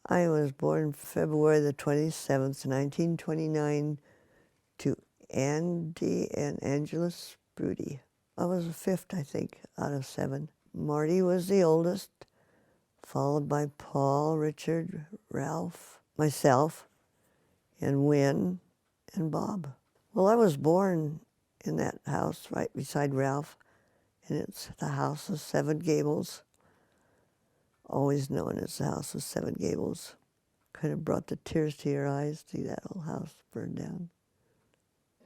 I was born February the 27th, 1929, to Andy and Angela Sprudy. I was the fifth, I think, out of seven. Marty was the oldest, followed by Paul, Richard, Ralph, myself, and Wynn, and Bob. Well, I was born in that house right beside Ralph, and it's the House of Seven Gables, always known as the House of Seven Gables. Kind of brought the tears to your eyes, see that whole house burned down.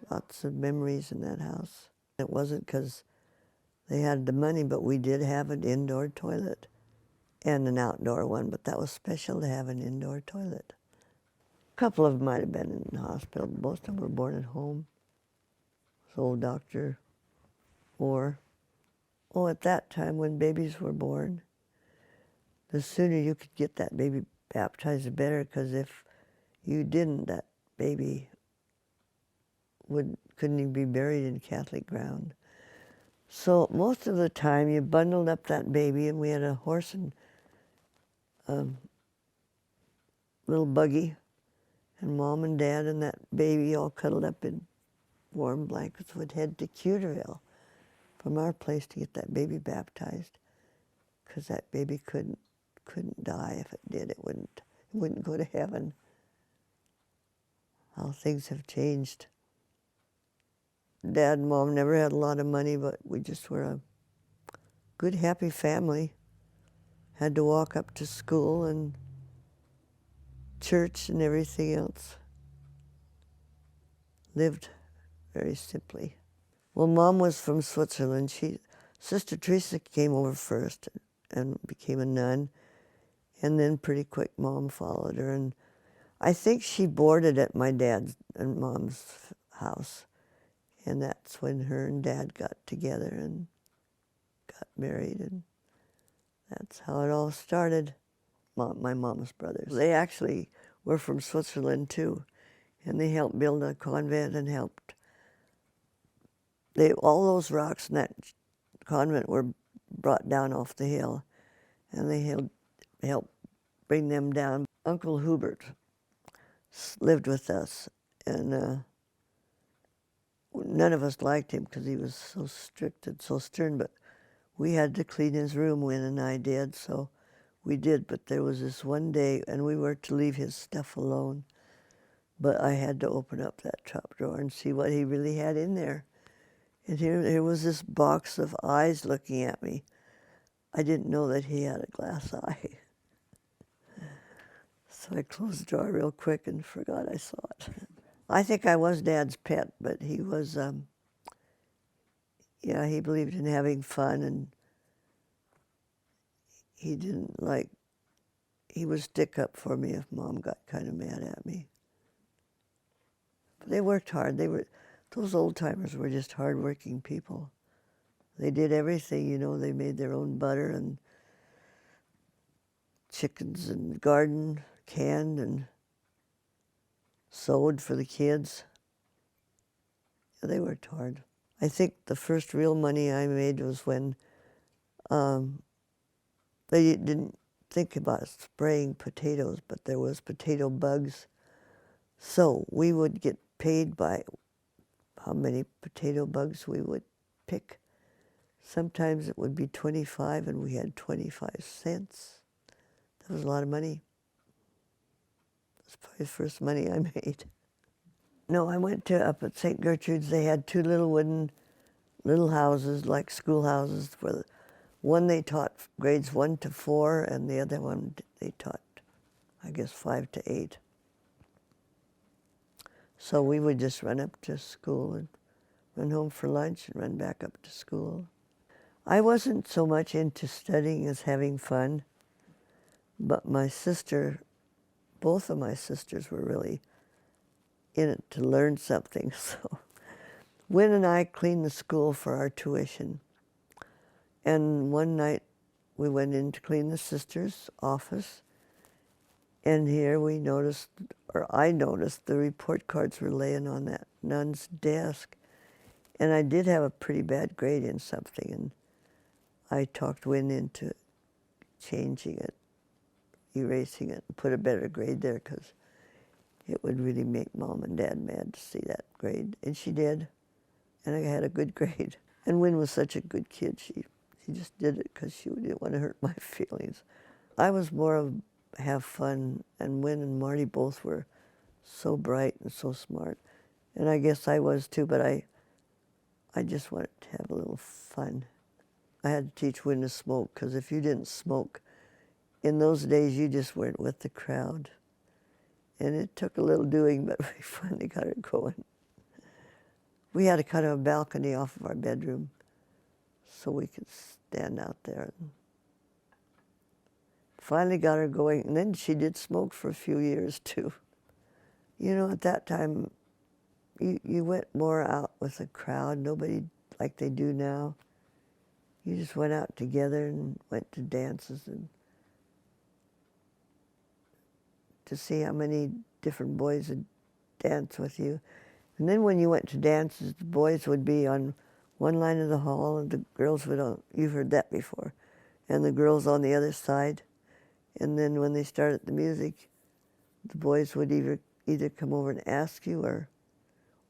Lots of memories in that house. It wasn't because they had the money, but we did have an indoor toilet and an outdoor one, but that was special to have an indoor toilet. A couple of them might have been in the hospital. Most of them were born at home. This old Dr. Orr. Oh, at that time when babies were born, the sooner you could get that baby baptized, the better, because if you didn't, that baby couldn't even be buried in Catholic ground. So most of the time you bundled up that baby, and we had a horse and little buggy, and Mom and Dad and that baby all cuddled up in warm blankets would head to Cuterville from our place to get that baby baptized, because that baby couldn't die. If it did, it wouldn't go to heaven. How things have changed. Dad and Mom never had a lot of money, but we just were a good, happy family. Had to walk up to school and church and everything else. Lived very simply. Well, Mom was from Switzerland. Sister Teresa came over first and became a nun, and then pretty quick Mom followed her. And I think she boarded at my dad's and Mom's house, and that's when her and Dad got together and got married, and that's how it all started. My mom's brothers. They actually were from Switzerland too, and they helped build a convent and helped. All those rocks in that convent were brought down off the hill, and they helped bring them down. Uncle Hubert lived with us, and none of us liked him because he was so strict and so stern, but we had to clean his room, Wynn and I did, so we did. But there was this one day, and we were to leave his stuff alone, but I had to open up that top drawer and see what he really had in there. And here was this box of eyes looking at me. I didn't know that he had a glass eye. So I closed the drawer real quick and forgot I saw it. I think I was Dad's pet, but he was, he believed in having fun, and he would stick up for me if Mom got kind of mad at me. But they worked hard. Those old-timers were just hard-working people. They did everything, they made their own butter and chickens and garden, canned and sewed for the kids. Yeah, they worked hard. I think the first real money I made was when they didn't think about spraying potatoes, but there was potato bugs. So we would get paid by how many potato bugs we would pick. Sometimes it would be 25 and we had 25 cents. That was a lot of money. That's probably the first money I made. No, I went to up at St. Gertrude's. They had two little wooden houses, like schoolhouses. One they taught grades 1 to 4, and the other one they taught, I guess, 5 to 8. So we would just run up to school and run home for lunch and run back up to school. I wasn't so much into studying as having fun, but both of my sisters were really in it to learn something. So Wynn and I cleaned the school for our tuition. And one night we went in to clean the sister's office, and here I noticed the report cards were laying on that nun's desk. And I did have a pretty bad grade in something, and I talked Wynn into changing it, erasing it and put a better grade there because it would really make Mom and Dad mad to see that grade. And she did, and I had a good grade. And Wynn was such a good kid. She just did it because she didn't want to hurt my feelings. I was more of have fun, and Wynn and Marty both were so bright and so smart. And I guess I was too, but I just wanted to have a little fun. I had to teach Wynn to smoke, because if you didn't smoke, in those days you just weren't with the crowd. And it took a little doing, but we finally got her going. We had a kind of a balcony off of our bedroom, so we could stand out there. Finally got her going, and then she did smoke for a few years too. You know, at that time, you went more out with the crowd, nobody like they do now. You just went out together and went to dances and to see how many different boys would dance with you. And then when you went to dances, the boys would be on one line of the hall and the girls would on, you've heard that before, and the girls on the other side. And then when they started the music, the boys would either come over and ask you or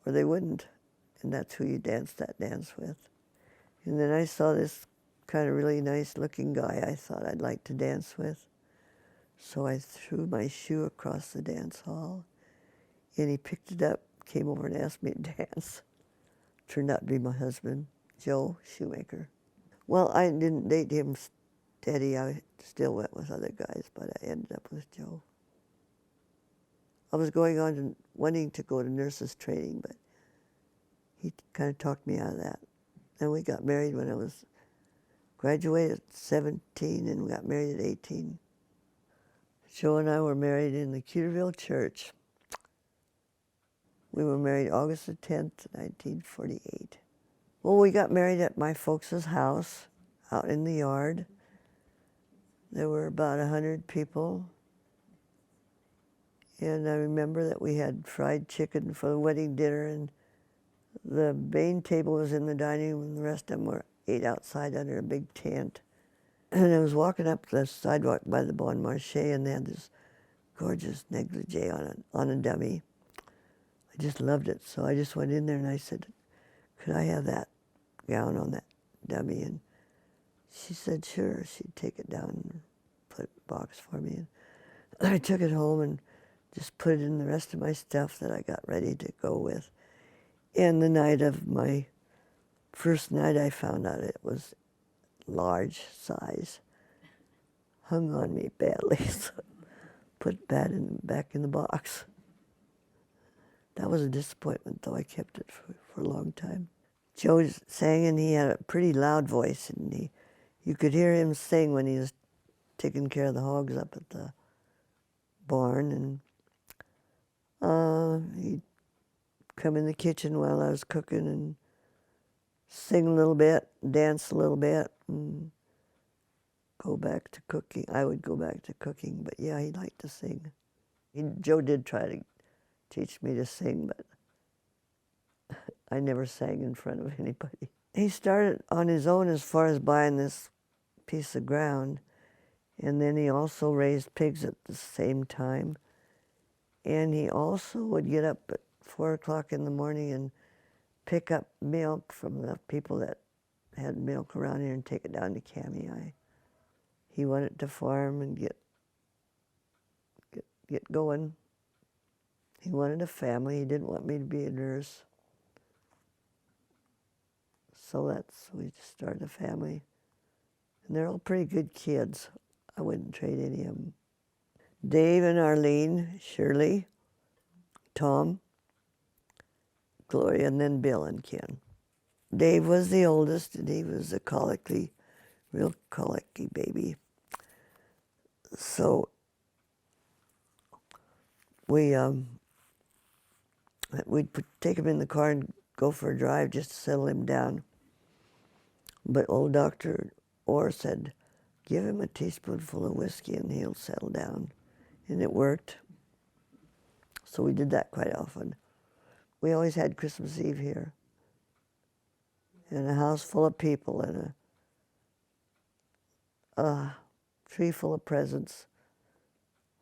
they wouldn't. And that's who you danced that dance with. And then I saw this kind of really nice looking guy I thought I'd like to dance with. So I threw my shoe across the dance hall, and he picked it up, came over and asked me to dance. Turned out to be my husband, Joe Shoemaker. Well, I didn't date him steady. I still went with other guys, but I ended up with Joe. I was going on to wanting to go to nurses training, but he kind of talked me out of that. And we got married when I was graduated at 17, and we got married at 18. Joe and I were married in the Cedarville Church. We were married August the 10th, 1948. Well, we got married at my folks' house out in the yard. There were about 100 people. And I remember that we had fried chicken for the wedding dinner, and the main table was in the dining room, and the rest of them were ate outside under a big tent. And I was walking up the sidewalk by the Bon Marché, and they had this gorgeous negligee on a dummy. I just loved it, so I just went in there and I said, could I have that gown on that dummy? And she said, sure. She'd take it down and put it in a box for me. And I took it home and just put it in the rest of my stuff that I got ready to go with. And the night of my first night, I found out it was large size. Hung on me badly, so put that back in the box. That was a disappointment, though. I kept it for a long time. Joe sang, and he had a pretty loud voice, and you could hear him sing when he was taking care of the hogs up at the barn. And he'd come in the kitchen while I was cooking and sing a little bit, dance a little bit, and go back to cooking. I would go back to cooking, but yeah, he liked to sing. Joe did try to teach me to sing, but I never sang in front of anybody. He started on his own as far as buying this piece of ground, and then he also raised pigs at the same time. And he also would get up at 4 o'clock in the morning and pick up milk from the people that had milk around here and take it down to Kamei. He wanted to farm and get going. He wanted a family. He didn't want me to be a nurse. So we just started a family. And they're all pretty good kids. I wouldn't trade any of them. Dave and Arlene, Shirley, Tom, Gloria, and then Bill and Ken. Dave was the oldest, and he was a real colicky baby. So we'd take him in the car and go for a drive just to settle him down. But old Dr. Orr said, give him a teaspoonful of whiskey and he'll settle down. And it worked. So we did that quite often. We always had Christmas Eve here. And a house full of people and a tree full of presents.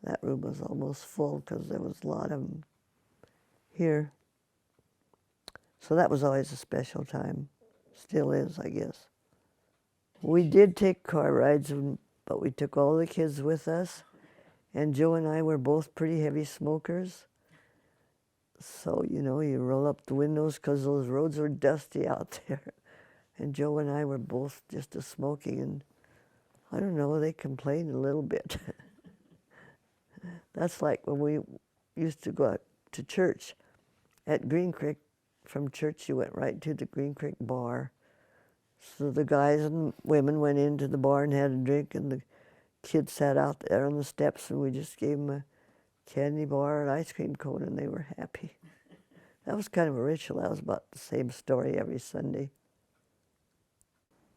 That room was almost full because there was a lot of them here. So that was always a special time. Still is, I guess. We did take car rides, but we took all the kids with us. And Joe and I were both pretty heavy smokers. So, you know, you roll up the windows because those roads were dusty out there. And Joe and I were both just a smoking, and I don't know, they complained a little bit. That's like when we used to go out to church at Green Creek. From church, you went right to the Green Creek bar. So the guys and women went into the bar and had a drink, and the kids sat out there on the steps, and we just gave them a candy bar and ice cream cone, and they were happy. That was kind of a ritual. That was about the same story every Sunday.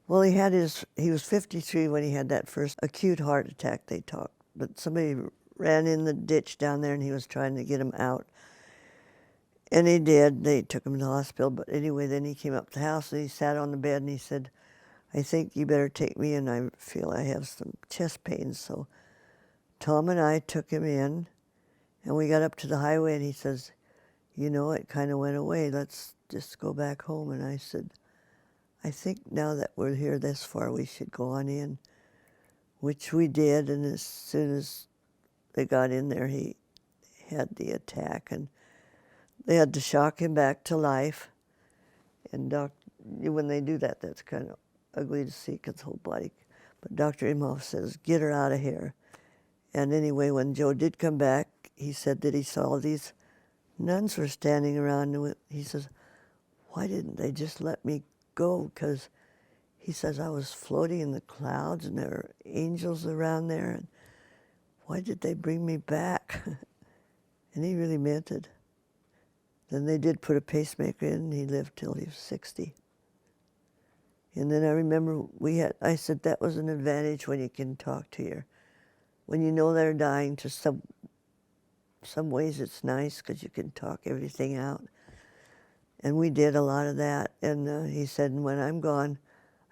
Well, he was 53 when he had that first acute heart attack, they talked. But somebody ran in the ditch down there, and he was trying to get him out. And he did. They took him to the hospital. But anyway, then he came up to the house, and he sat on the bed, and he said, I think you better take me in. I feel I have some chest pains. So Tom and I took him in, and we got up to the highway, and he says, you know, it kind of went away. Let's just go back home. And I said, I think now that we're here this far, we should go on in, which we did. And as soon as they got in there, he had the attack, and they had to shock him back to life. And when they do that, that's kind of ugly to see because the whole body. But Dr. Imhoff says, get her out of here. And anyway, when Joe did come back, he said that he saw these nuns were standing around. And he says, why didn't they just let me go? Because he says, I was floating in the clouds and there were angels around there. And why did they bring me back? And he really meant it. Then they did put a pacemaker in, and he lived till he was 60. And then I remember I said that was an advantage when you can talk to when you know they're dying. To some ways it's nice because you can talk everything out. And we did a lot of that. And he said, when I'm gone,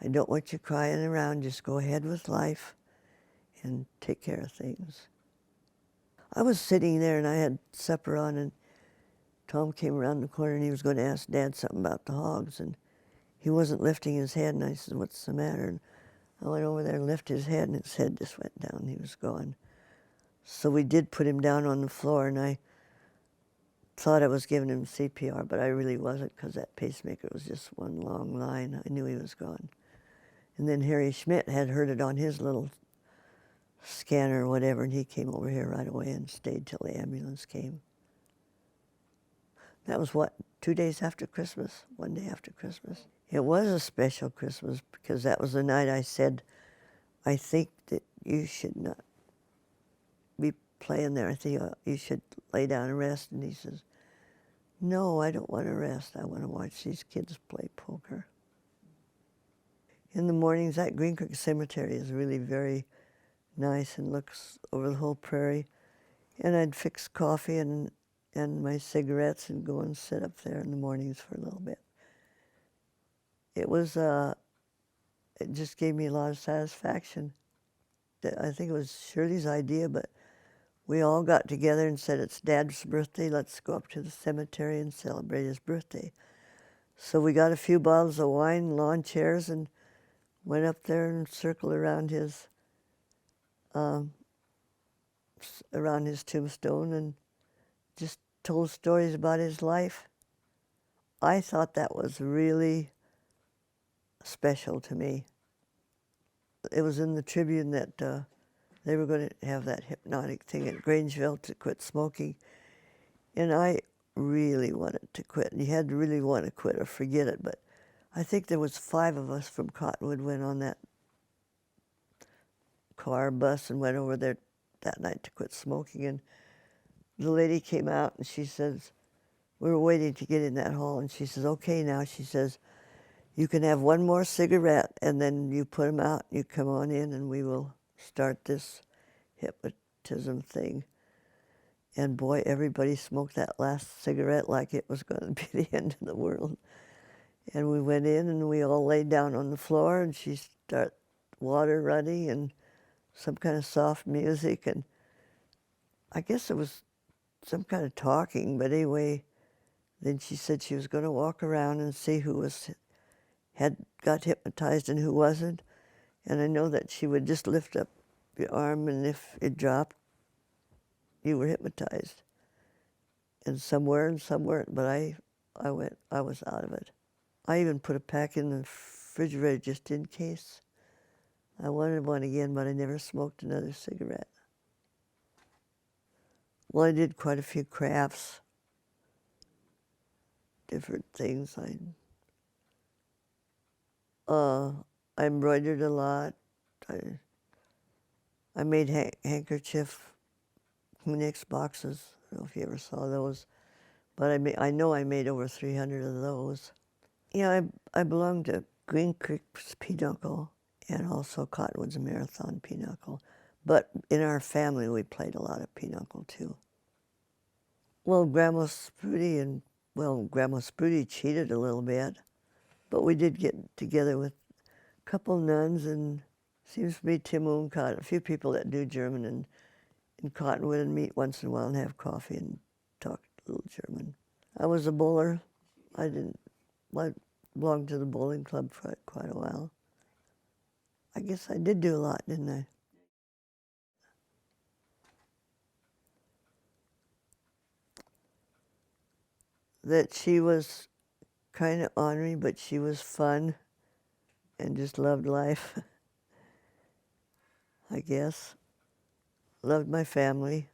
I don't want you crying around. Just go ahead with life and take care of things. I was sitting there, and I had supper on, and Tom came around the corner, and he was going to ask Dad something about the hogs, and he wasn't lifting his head, and I said, what's the matter? And I went over there and lifted his head, and his head just went down, and he was gone. So we did put him down on the floor, and I thought I was giving him CPR, but I really wasn't, because that pacemaker was just one long line. I knew he was gone. And then Harry Schmidt had heard it on his little scanner or whatever, and he came over here right away and stayed till the ambulance came. That was 2 days after Christmas, 1 day after Christmas. It was a special Christmas because that was the night I said, I think that you should not be playing there. I think you should lay down and rest. And he says, no, I don't want to rest. I want to watch these kids play poker. In the mornings, that Green Creek Cemetery is really very nice and looks over the whole prairie. And I'd fix coffee and my cigarettes and go and sit up there in the mornings for a little bit. It just gave me a lot of satisfaction. I think it was Shirley's idea, but we all got together and said, it's Dad's birthday, let's go up to the cemetery and celebrate his birthday. So we got a few bottles of wine, lawn chairs, and went up there and circled around his tombstone and just told stories about his life. I thought that was really special to me. It was in the Tribune that they were going to have that hypnotic thing at Grangeville to quit smoking. And I really wanted to quit. You had to really want to quit or forget it. But I think there was 5 of us from Cottonwood went on that bus and went over there that night to quit smoking. And the lady came out and she says, we were waiting to get in that hall, and she says, okay, now, she says, you can have one more cigarette, and then you put them out, you come on in, and we will start this hypnotism thing. And boy, everybody smoked that last cigarette like it was going to be the end of the world. And we went in, and we all laid down on the floor, and she started water running and some kind of soft music, and I guess it was some kind of talking, but anyway, then she said she was going to walk around and see who had got hypnotized and who wasn't. And I know that she would just lift up your arm, and if it dropped, you were hypnotized. And some were and some weren't, but I was out of it. I even put a pack in the refrigerator just in case. I wanted one again, but I never smoked another cigarette. Well, I did quite a few crafts, different things. I embroidered a lot. I made handkerchief, Kleenex boxes. I don't know if you ever saw those, but I know I made over 300 of those. Yeah, I belonged to Green Creek's Pinochle and also Cottonwoods Marathon Pinochle. But in our family, we played a lot of Pinochle too. Well, Grandma Sprudy cheated a little bit, but we did get together with a couple nuns, and seems to be Tim Uncott, a few people that do German in Cottonwood, and meet once in a while and have coffee and talk a little German. I was a bowler. I belonged to the bowling club for quite a while. I guess I did do a lot, didn't I? That she was kind of ornery, but she was fun and just loved life, I guess. Loved my family.